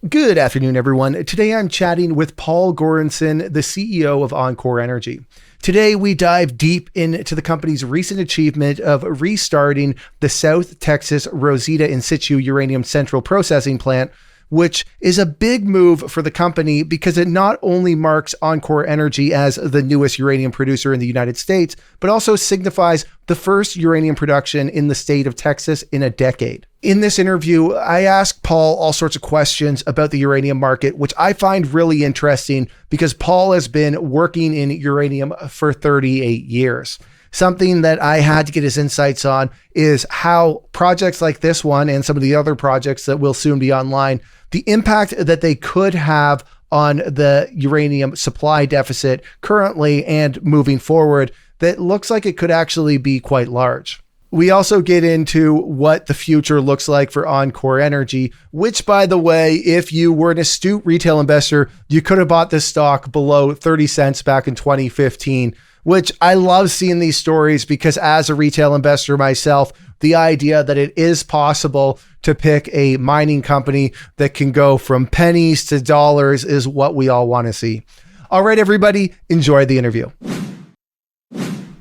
Good afternoon, everyone. Today I'm chatting with Paul Goranson, the CEO of enCore Energy. Today we dive deep into the company's recent achievement of restarting the South Texas Rosita in-situ uranium central processing plant, which is a big move for the company because it not only marks enCore Energy as the newest uranium producer in the United States, but also signifies the first uranium production in the state of Texas in a decade. In this interview, I asked Paul all sorts of questions about the uranium market, which I find really interesting because Paul has been working in uranium for 38 years. Something that I had to get his insights on is how projects like this one and some of the other projects that will soon be online, the impact that they could have on the uranium supply deficit currently and moving forward that looks like it could actually be quite large. We also get into what the future looks like for enCore Energy, which, by the way, if you were an astute retail investor, you could have bought this stock below 30 cents back in 2015, which I love seeing these stories because as a retail investor myself, the idea that it is possible to pick a mining company that can go from pennies to dollars is what we all want to see. All right, everybody, enjoy the interview.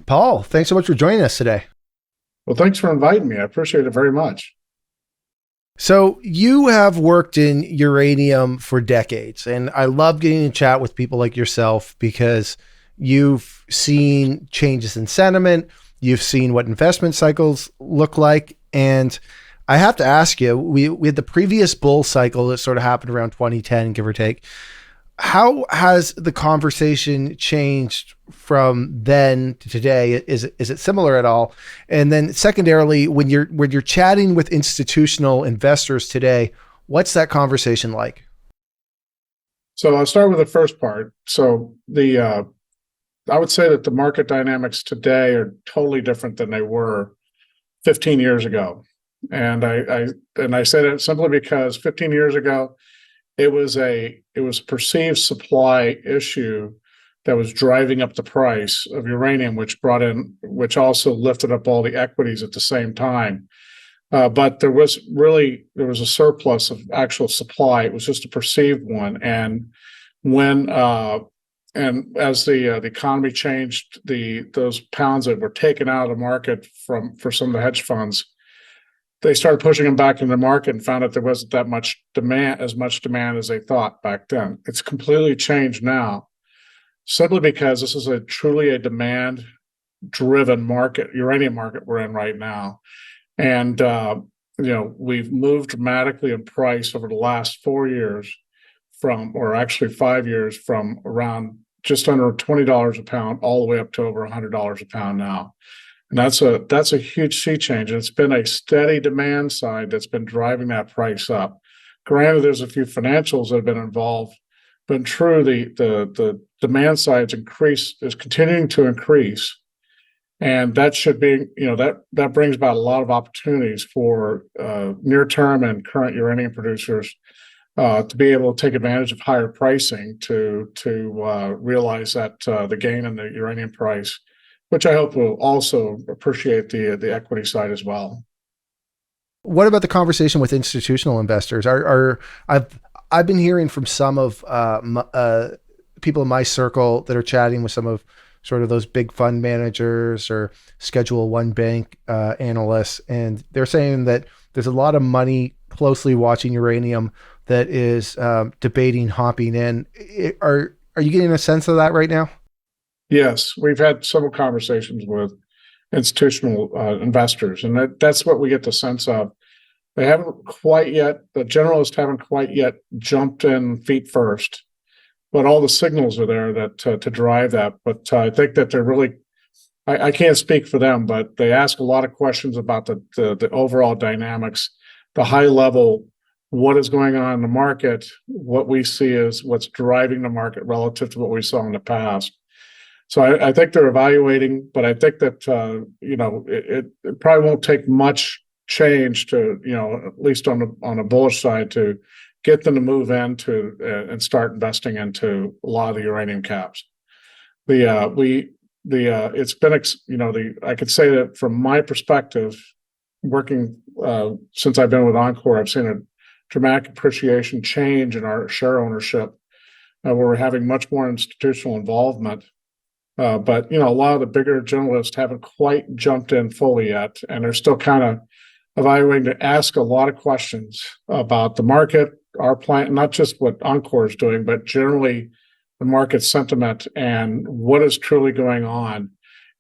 Paul, thanks so much for joining us today. Well, thanks for inviting me. I appreciate it very much. So you have worked in uranium for decades, and I love getting to chat with people like yourself because you've seen changes in sentiment, you've seen what investment cycles look like, and I have to ask you, we had the previous bull cycle that sort of happened around 2010, give or take. How has the conversation changed from then to today? Is it similar at all? And then secondarily, when you're chatting with institutional investors today, what's that conversation like? So I'll start with the first part. So I would say that the market dynamics today are totally different than they were 15 years ago. And I say that simply because 15 years ago, it was a perceived supply issue that was driving up the price of uranium, which also lifted up all the equities at the same time. But there was a surplus of actual supply. It was just a perceived one. And as the economy changed, those pounds that were taken out of the market for some of the hedge funds, they started pushing them back in the market and found that there wasn't that much demand, as much demand as they thought back then. It's completely changed now, simply because this is truly a demand-driven market, uranium market we're in right now. And we've moved dramatically in price over the last 4 years or actually 5 years, from around just under $20 a pound all the way up to over $100 a pound now. And that's a huge sea change. And it's been a steady demand side that's been driving that price up. Granted, there's a few financials that have been involved, but in true, the demand side is continuing to increase. And that should be, that brings about a lot of opportunities for near-term and current uranium producers to be able to take advantage of higher pricing to realize that the gain in the uranium price, which I hope will also appreciate the equity side as well. What about the conversation with institutional investors? I've been hearing from some of people in my circle that are chatting with some of sort of those big fund managers or Schedule I bank analysts, and they're saying that there's a lot of money closely watching uranium that is debating hopping in. Are you getting a sense of that right now? Yes, we've had several conversations with institutional investors, and that's what we get the sense of. The generalists haven't quite yet jumped in feet first, but all the signals are there that to drive that. But I think that they're really, I can't speak for them, but they ask a lot of questions about the overall dynamics, the high level, what is going on in the market, what we see is what's driving the market relative to what we saw in the past. So I think they're evaluating, but I think that it probably won't take much change to at least on a bullish side to get them to move into and start investing into a lot of the uranium caps. It's been I could say that from my perspective, working since I've been with enCore, I've seen dramatic appreciation change in our share ownership, where we're having much more institutional involvement. But a lot of the bigger generalists haven't quite jumped in fully yet, and they're still kind of evaluating to ask a lot of questions about the market, our plan, not just what enCore is doing, but generally the market sentiment and what is truly going on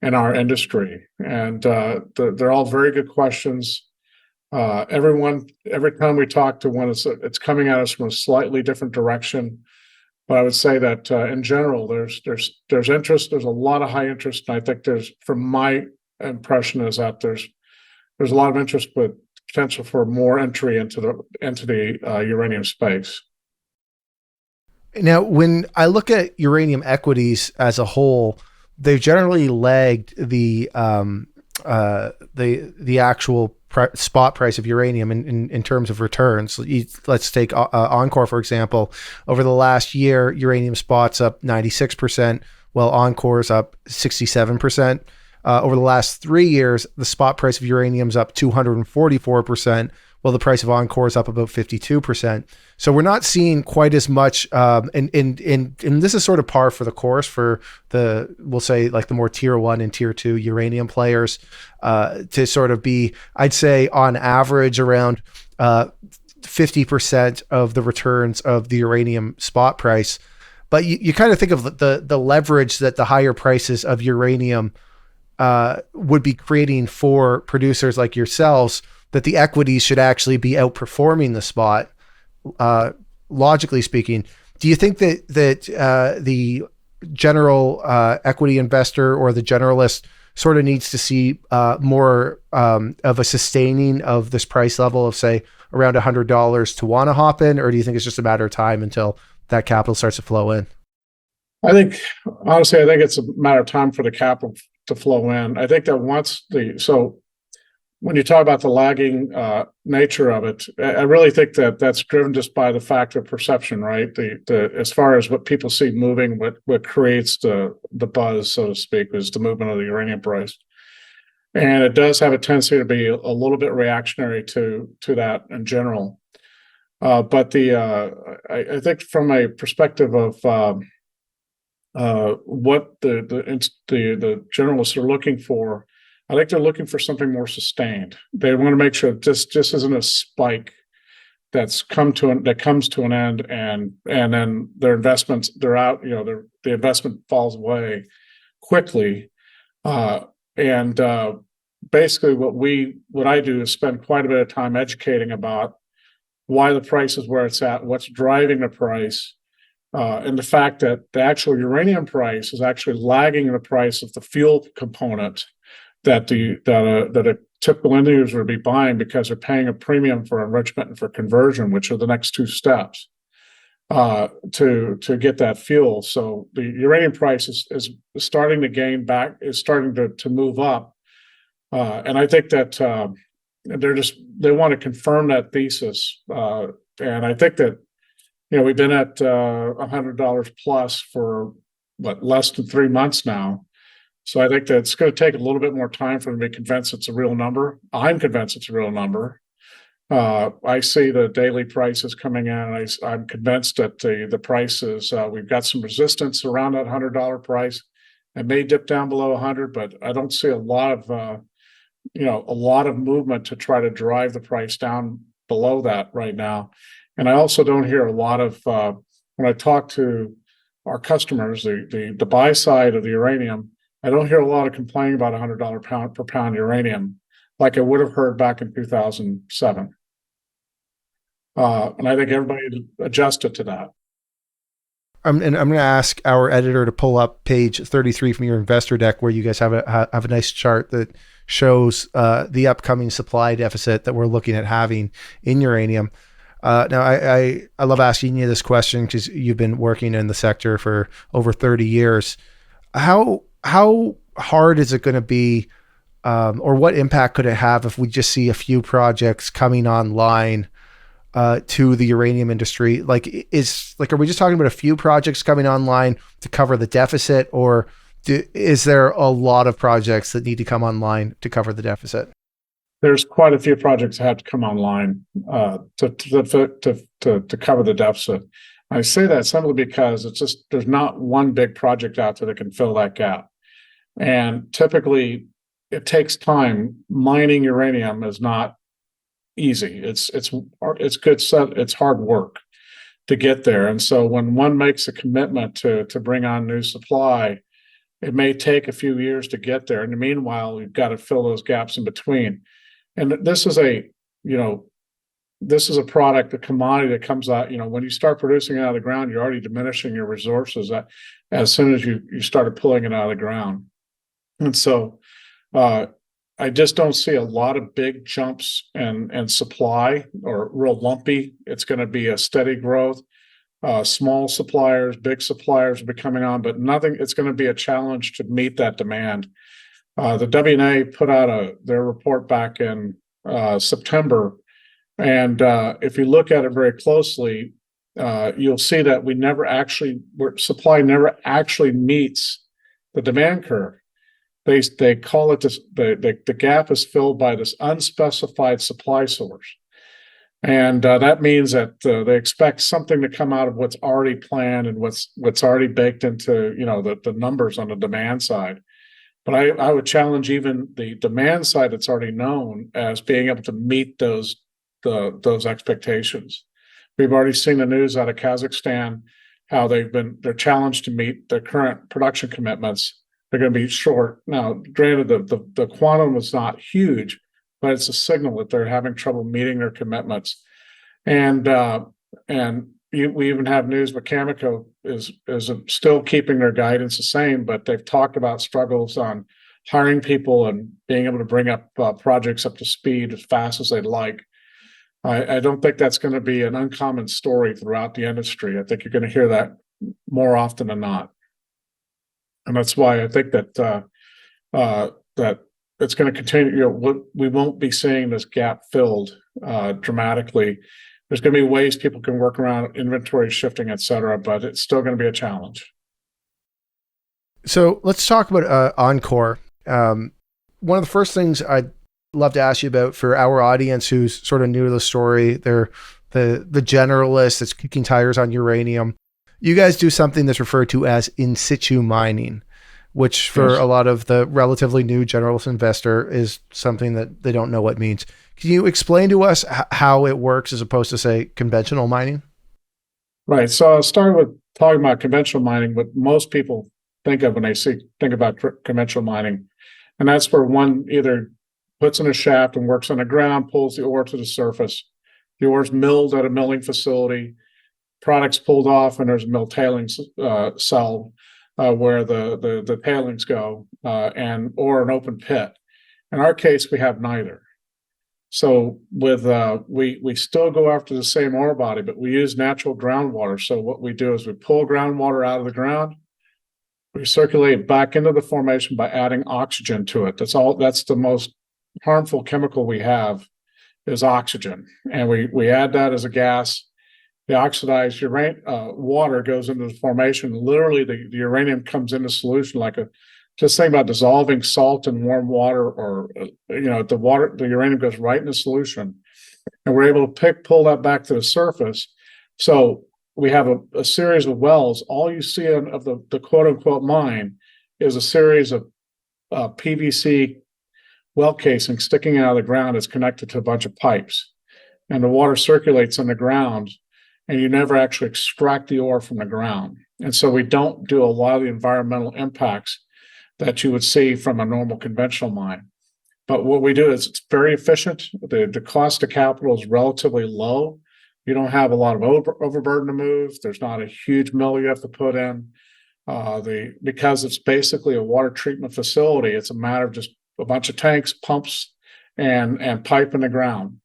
in our industry. And they're all very good questions. Every time we talk to one, it's coming at us from a slightly different direction. But I would say that in general, there's interest. There's a lot of high interest, and I think from my impression, is that there's a lot of interest with potential for more entry into the uranium space. Now, when I look at uranium equities as a whole, they've generally lagged the actual spot price of uranium in terms of returns. Let's take enCore, for example. Over the last year, uranium spot's up 96%, while enCore's up 67%. Over the last 3 years, the spot price of uranium's up 244%, while the price of enCore is up about 52%. So we're not seeing quite as much, and this is sort of par for the course for we'll say like the more tier 1 and tier 2 uranium players, to sort of be, I'd say on average around 50% of the returns of the uranium spot price. But you kind of think of the leverage that the higher prices of uranium would be creating for producers like yourselves, that the equities should actually be outperforming the spot. Logically speaking, do you think that the general equity investor or the generalist sort of needs to see more of a sustaining of this price level of, say, around $100 to want to hop in, or do you think it's just a matter of time until that capital starts to flow in? Honestly, I think it's a matter of time for the capital to flow in. I think that when you talk about the lagging nature of it, I really think that that's driven just by the fact of perception, right? As far as what people see moving, what creates the buzz, so to speak, is the movement of the uranium price, and it does have a tendency to be a little bit reactionary to that in general. But I think from a perspective of what the generalists are looking for, I think they're looking for something more sustained. They want to make sure this just isn't a spike that comes to an end, and then their investments, they're out. The investment falls away quickly. Basically, what I do is spend quite a bit of time educating about why the price is where it's at, what's driving the price, and the fact that the actual uranium price is actually lagging the price of the fuel component that a typical end user would be buying, because they're paying a premium for enrichment and for conversion, which are the next two steps to get that fuel. So the uranium price is starting to gain back, is starting to move up, and I think that they want to confirm that thesis, and I think that we've been at $100 plus for less than 3 months now. So I think that it's going to take a little bit more time for them to be convinced it's a real number. I'm convinced it's a real number. I see the daily prices coming in, and I'm convinced that the prices, we've got some resistance around that $100 price. It may dip down below 100, but I don't see a lot of movement to try to drive the price down below that right now. And I also don't hear a lot of, when I talk to our customers, the buy side of the uranium, I don't hear a lot of complaining about $100 per pound uranium like I would have heard back in 2007. And I think everybody adjusted to that. And I'm going to ask our editor to pull up page 33 from your investor deck, where you guys have a nice chart that shows the upcoming supply deficit that we're looking at having in uranium. Now, I love asking you this question because you've been working in the sector for over 30 years. How hard is it going to be, or what impact could it have if we just see a few projects coming online to the uranium industry? Are we just talking about a few projects coming online to cover the deficit, or is there a lot of projects that need to come online to cover the deficit? There's quite a few projects that have to come online to cover the deficit. I say that simply because it's just there's not one big project out there that can fill that gap. And typically, it takes time. Mining uranium is not easy. It's good set. It's hard work to get there. And so when one makes a commitment to bring on new supply, it may take a few years to get there. In the meanwhile, you've got to fill those gaps in between. And this is a product, a commodity that comes out. When you start producing it out of the ground, you're already diminishing your resources as soon as you started pulling it out of the ground. And so I just don't see a lot of big jumps in supply or real lumpy. It's going to be a steady growth. Small suppliers, big suppliers will be coming on, but nothing. It's going to be a challenge to meet that demand. The WNA put out their report back in September, and if you look at it very closely, you'll see that supply never actually meets the demand curve. They call it this. The gap is filled by this unspecified supply source, and that means that they expect something to come out of what's already planned and what's already baked into the numbers on the demand side. But I would challenge even the demand side that's already known as being able to meet those expectations. We've already seen the news out of Kazakhstan, how they're challenged to meet their current production commitments. They're going to be short. Now, granted, the quantum is not huge, but it's a signal that they're having trouble meeting their commitments. And we even have news where Cameco is still keeping their guidance the same, but they've talked about struggles on hiring people and being able to bring up projects up to speed as fast as they'd like. I don't think that's going to be an uncommon story throughout the industry. I think you're going to hear that more often than not, and that's why I think that that it's going to continue. We won't be seeing this gap filled dramatically. There's going to be ways people can work around inventory shifting, et cetera, but it's still going to be a challenge. So let's talk about enCore. One of the first things I'd love to ask you about for our audience who's sort of new to the story, they're the generalist that's kicking tires on uranium. You guys do something that's referred to as in-situ mining, which for a lot of the relatively new generalist investor is something that they don't know what it means. Can you explain to us how it works as opposed to, say, conventional mining? Right. So I'll start with talking about conventional mining, what most people think of when they think about conventional mining. And that's where one either puts in a shaft and works on the ground, pulls the ore to the surface. The ore is milled at a milling facility, products pulled off, and there's a mill tailings cell where the tailings go, or an open pit. In our case, we have neither. So with we still go after the same ore body, but we use natural groundwater. So what we do is we pull groundwater out of the ground, we circulate back into the formation by adding oxygen to it. That's the most harmful chemical we have is oxygen, and we add that as a gas. The oxidized water goes into the formation. Literally, the uranium comes into solution just think about dissolving salt in warm water, or the uranium goes right into solution, and we're able to pull that back to the surface. So we have a series of wells. All you see of the quote unquote mine is a series of PVC well casing sticking out of the ground that's connected to a bunch of pipes, and the water circulates in the ground, and you never actually extract the ore from the ground. And so we don't do a lot of the environmental impacts that you would see from a normal conventional mine. But what we do is it's very efficient. The cost of capital is relatively low. You don't have a lot of overburden to move. There's not a huge mill you have to put in. Because it's basically a water treatment facility, it's a matter of just a bunch of tanks, pumps, and pipe in the ground.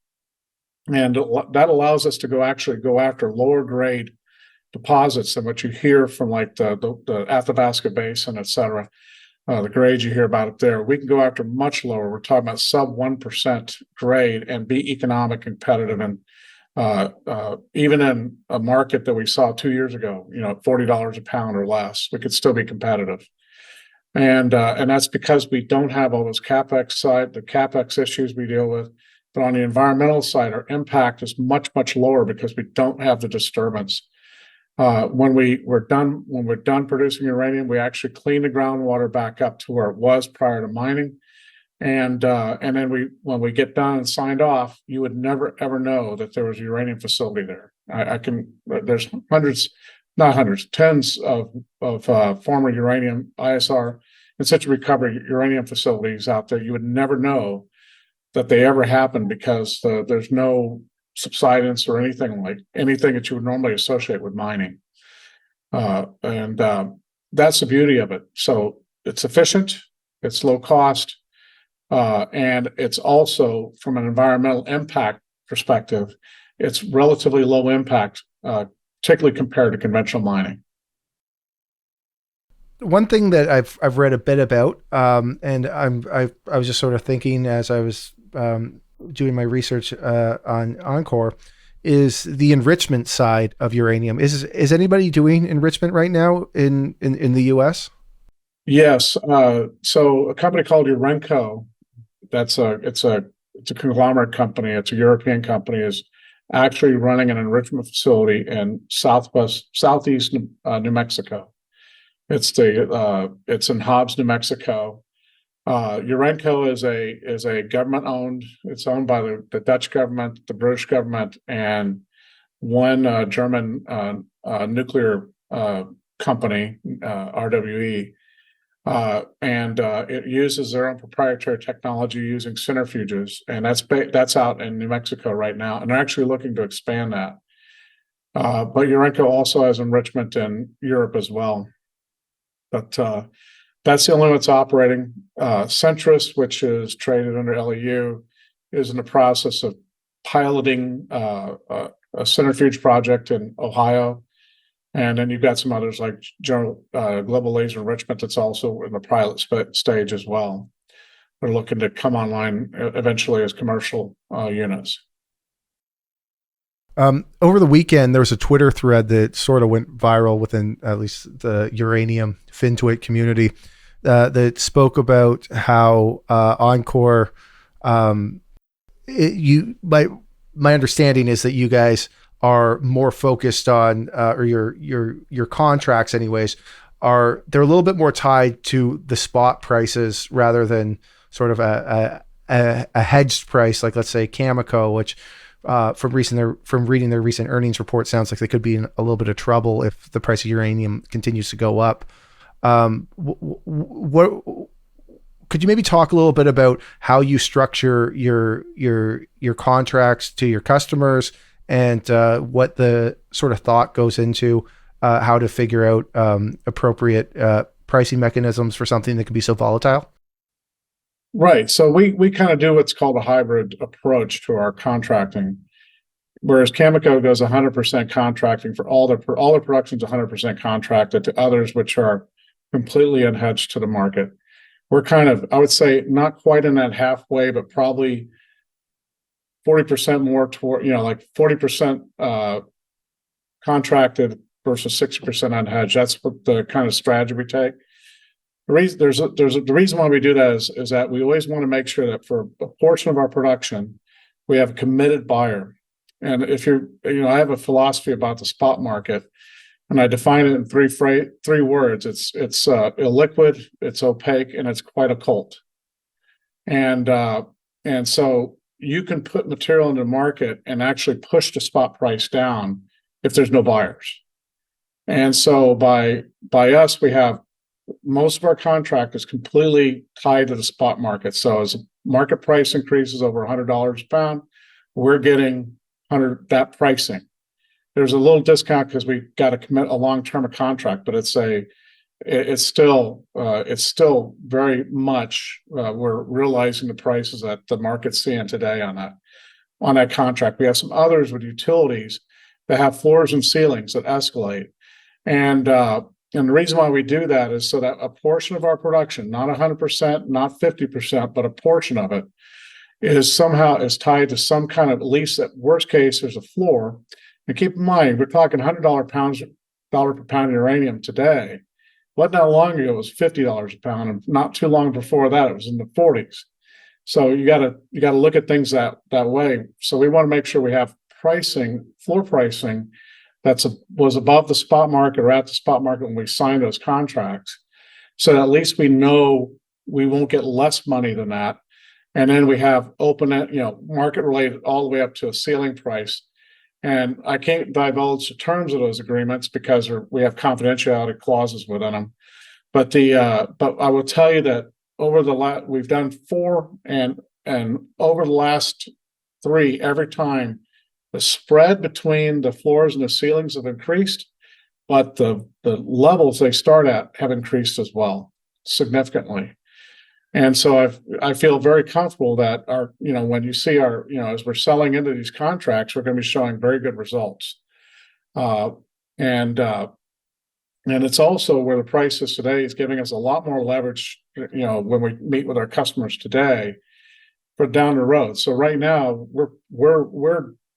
And that allows us to go after lower grade deposits than what you hear from like the Athabasca Basin, et cetera. The grades you hear about up there, we can go after much lower. We're talking about sub 1% grade and be economic competitive. And even in a market that we saw 2 years ago, $40 a pound or less, we could still be competitive. And that's because we don't have all those the CapEx issues we deal with. But on the environmental side, our impact is much, much lower because we don't have the disturbance. When we're done producing uranium, we actually clean the groundwater back up to where it was prior to mining. And then when we get done and signed off, you would never ever know that there was a uranium facility there. There's tens of former uranium ISR in-situ recovery uranium facilities out there. You would never know that they ever happened because there's no subsidence or anything that you would normally associate with mining. And that's the beauty of it. So it's efficient, it's low cost, and it's also, from an environmental impact perspective, it's relatively low impact, particularly compared to conventional mining. One thing that I've read a bit about, and I was just sort of thinking as I was doing my research on enCore, is the enrichment side of uranium. Is anybody doing enrichment right now in the U.S.? Yes. So a company called Urenco, it's a conglomerate company. It's a European company, is actually running an enrichment facility in southeast New Mexico. It's in Hobbs, New Mexico. Urenco is a government owned. It's owned by the Dutch government, the British government, and one German nuclear company, RWE. And it uses their own proprietary technology using centrifuges, and that's out in New Mexico right now, and they're actually looking to expand that. But Urenco also has enrichment in Europe as well. But that's the only one that's operating. Centrus, which is traded under LEU, is in the process of piloting a centrifuge project in Ohio. And then you've got some others like Global Laser Enrichment that's also in the pilot stage as well. They're looking to come online eventually as commercial units. Over the weekend, there was a Twitter thread that sort of went viral within at least the uranium FinTwit community that spoke about how enCore, my understanding is that you guys are more focused on, or your contracts anyways, they're a little bit more tied to the spot prices rather than sort of a hedged price, like let's say Cameco, which from reading their recent earnings report, sounds like they could be in a little bit of trouble if the price of uranium continues to go up. What could you maybe talk a little bit about how you structure your contracts to your customers, and what the sort of thought goes into how to figure out appropriate pricing mechanisms for something that can be so volatile? Right. So we kind of do what's called a hybrid approach to our contracting, whereas Cameco goes 100% contracting for all their production's 100% contracted to others, which are completely unhedged to the market. We're kind of, I would say, not quite in that halfway, but probably 40% more toward, like 40% contracted versus 60% unhedged. That's what the kind of strategy we take. The reason why we do that is that we always want to make sure that for a portion of our production, we have a committed buyer. And I have a philosophy about the spot market, and I define it in three words. It's illiquid, it's opaque, and it's quite occult. And so you can put material into the market and actually push the spot price down if there's no buyers. And so by us, we have most of our contract is completely tied to the spot market. So as market price increases over $100 a pound, we're getting that pricing. There's a little discount because we got to commit a long-term contract, but it's still very much we're realizing the prices that the market's seeing today on that contract. We have some others with utilities that have floors and ceilings that escalate, and the reason why we do that is so that a portion of our production, not 100%, not 50%, but a portion of it is tied to some kind of, at least at worst case, there's a floor. And keep in mind, we're talking $100 per pound uranium today. Wasn't that long ago, it was $50 a pound, and not too long before that, it was in the 40s. So you got to look at things that way. So we want to make sure we have pricing, floor pricing, was above the spot market or at the spot market when we sign those contracts, so that at least we know we won't get less money than that. And then we have open, market related all the way up to a ceiling price. And I can't divulge the terms of those agreements because we have confidentiality clauses within them. But I will tell you that we've done 4, and over the last 3, every time the spread between the floors and the ceilings have increased, but the levels they start at have increased as well, significantly. And so I feel very comfortable that when you see as we're selling into these contracts, we're going to be showing very good results. And it's also where the price is today is giving us a lot more leverage, when we meet with our customers today for down the road. So right now we're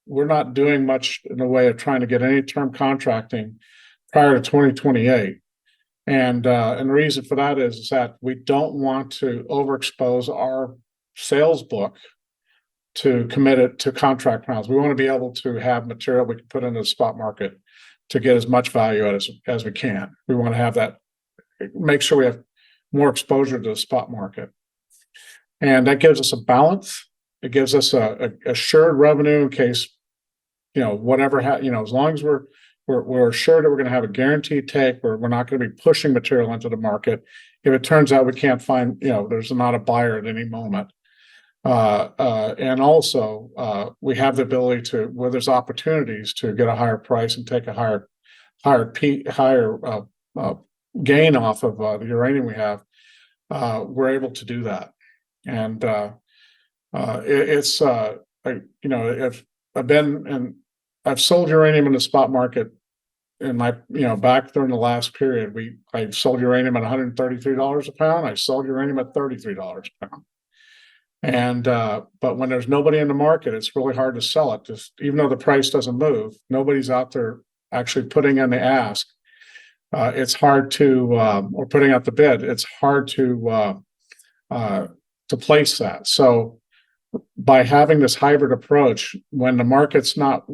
not doing much in the way of trying to get any term contracting prior to 2028. And the reason for that is that we don't want to overexpose our sales book to commit it to contract rounds. We want to be able to have material we can put into the spot market to get as much value out as we can. We want to have that, make sure we have more exposure to the spot market. And that gives us a balance. It gives us a assured revenue in case, whatever, as long as we're assured that we're going to have a guaranteed take, where we're not going to be pushing material into the market. If it turns out we can't find, there's not a buyer at any moment. And also, we have the ability to, where there's opportunities to get a higher price and take a higher gain off of the uranium we have. We're able to do that. And I've sold uranium in the spot market in my, back during the last period. I sold uranium at $133 a pound. I sold uranium at $33 a pound. And but when there's nobody in the market, it's really hard to sell it. Just even though the price doesn't move, nobody's out there actually putting in the ask. It's hard to or putting out the bid. It's hard to place that. So by having this hybrid approach, when the market's not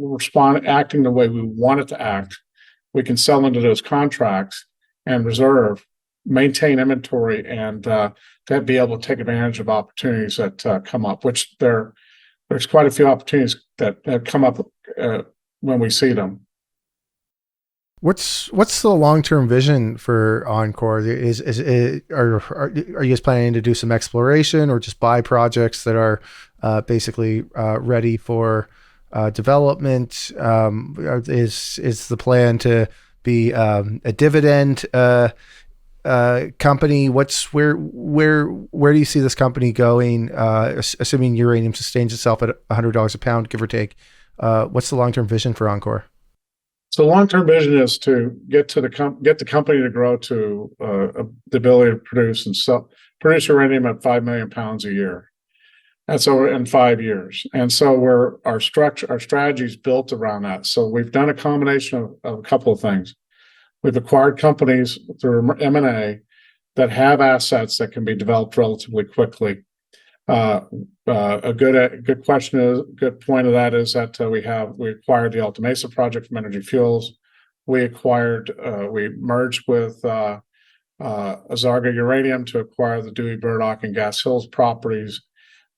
acting the way we want it to act, we can sell into those contracts and reserve, maintain inventory, and to be able to take advantage of opportunities that come up, which there's quite a few opportunities that have come up when we see them. What's the long-term vision for enCore? Are you guys planning to do some exploration or just buy projects that are basically ready for development? Is the plan to be a dividend company? Where do you see this company going? Assuming uranium sustains itself at $100 a pound, give or take. What's the long-term vision for enCore? So long-term vision is to get the company to grow to the ability to produce uranium at 5 million pounds a year. That's over in 5 years. And so our strategy is built around that. So we've done a combination of a couple of things. We've acquired companies through M&A that have assets that can be developed relatively quickly. A good point of that is that we acquired the Alta Mesa project from Energy Fuels. We merged with Azarga Uranium to acquire the Dewey Burdock and Gas Hills properties,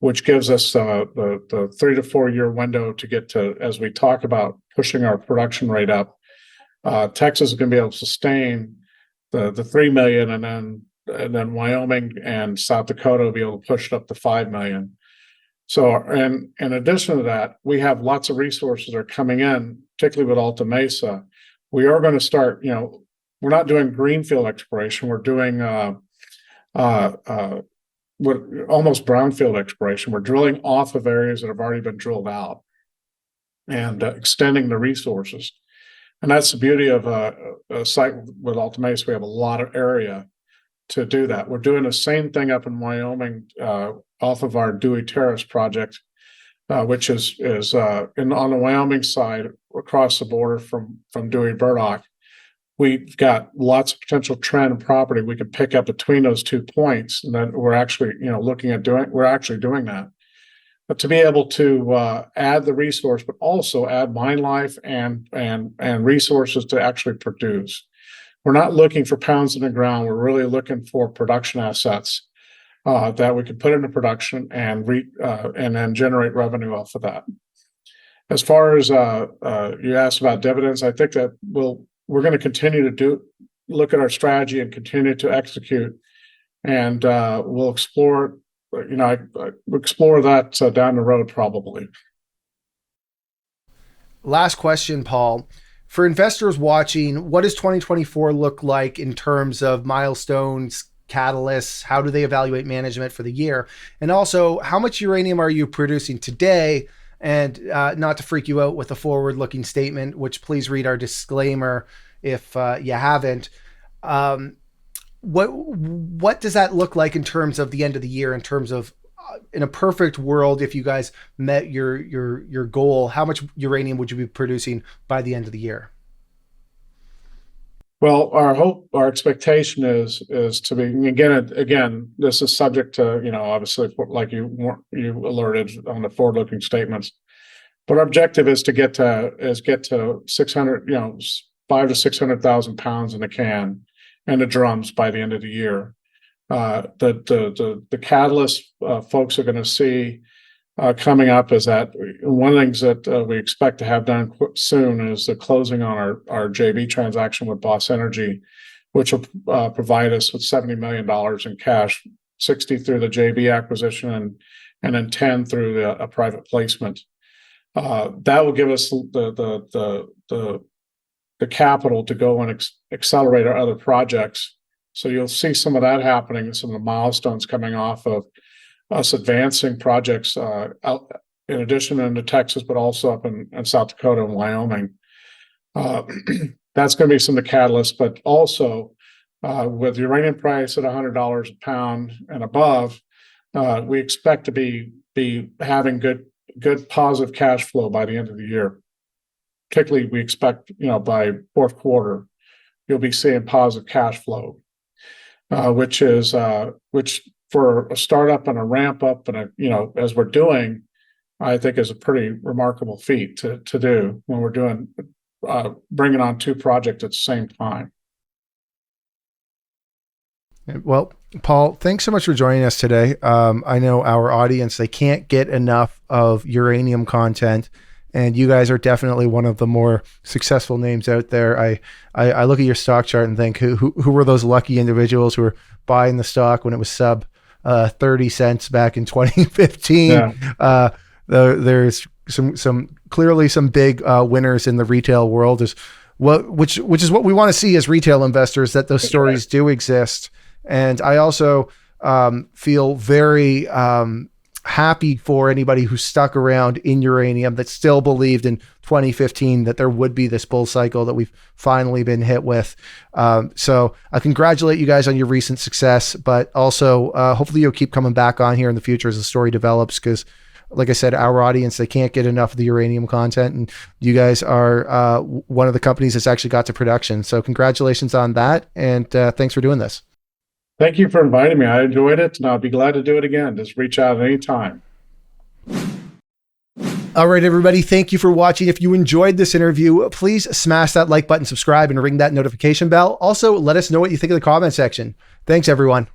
which gives us the 3 to 4 year window to get to, as we talk about pushing our production rate up. Texas is going to be able to sustain the 3 million, and then Wyoming and South Dakota will be able to push it up to 5 million. So, and in addition to that, we have lots of resources that are coming in, particularly with Alta Mesa. We are going to start, we're not doing greenfield exploration. We're doing almost brownfield exploration. We're drilling off of areas that have already been drilled out and extending the resources. And that's the beauty of a site with Alta Mesa. We have a lot of area to do that. We're doing the same thing up in Wyoming off of our Dewey Terrace project, which is on the Wyoming side across the border from Dewey Burdock. we've got lots of potential trend and property we can pick up between those 2 points, and then we're actually, looking at we're actually doing that. But to be able to add the resource, but also add mine life and resources to actually produce. We're not looking for pounds in the ground. We're really looking for production assets that we can put into production and then generate revenue off of that. As far as you asked about dividends, I think that we're going to continue to look at our strategy and continue to execute, and we'll explore. I explore that down the road probably. Last question, Paul. For investors watching, what does 2024 look like in terms of milestones, catalysts? How do they evaluate management for the year? And also, how much uranium are you producing today? And not to freak you out with a forward-looking statement, which please read our disclaimer if you haven't. What does that look like in terms of the end of the year, in terms of in a perfect world, if you guys met your goal, how much uranium would you be producing by the end of the year? Well, our expectation is to be, again, this is subject to, obviously, like you alerted on the forward-looking statements, but our objective is to get to 600, 500 to 600,000 pounds in the can and the drums by the end of the year. The catalyst folks are going to see coming up is that one of the things that we expect to have done soon is the closing on our JV transaction with Boss Energy, which will provide us with $70 million in cash, 60 through the JV acquisition and then 10 through a private placement. That will give us the capital to go and accelerate our other projects. So you'll see some of that happening, some of the milestones coming off of us advancing projects out in addition into Texas, but also up in South Dakota and Wyoming. That's going to be some of the catalysts, but also with the uranium price at $100 a pound and above, we expect to be having good positive cash flow by the end of the year. Particularly, we expect, by fourth quarter, you'll be seeing positive cash flow, which for a startup and a ramp up and as we're doing, I think is a pretty remarkable feat to do when we're doing bringing on 2 projects at the same time. Well, Paul, thanks so much for joining us today. I know our audience, they can't get enough of uranium content, and you guys are definitely one of the more successful names out there. I look at your stock chart and think, who were those lucky individuals who were buying the stock when it was sub 30 cents back in 2015? Yeah. There's clearly some big winners in the retail world, which is what we want to see as retail investors, that those stories do exist. And I also feel very happy for anybody who stuck around in uranium that still believed in 2015 that there would be this bull cycle that we've finally been hit with. So I congratulate you guys on your recent success, but also hopefully you'll keep coming back on here in the future as the story develops, because like I said, our audience, they can't get enough of the uranium content, and you guys are one of the companies that's actually got to production. So congratulations on that, and thanks for doing this. Thank you for inviting me. I enjoyed it, and I'll be glad to do it again. Just reach out at any time. All right, everybody. Thank you for watching. If you enjoyed this interview, please smash that like button, subscribe, and ring that notification bell. Also, let us know what you think in the comment section. Thanks, everyone.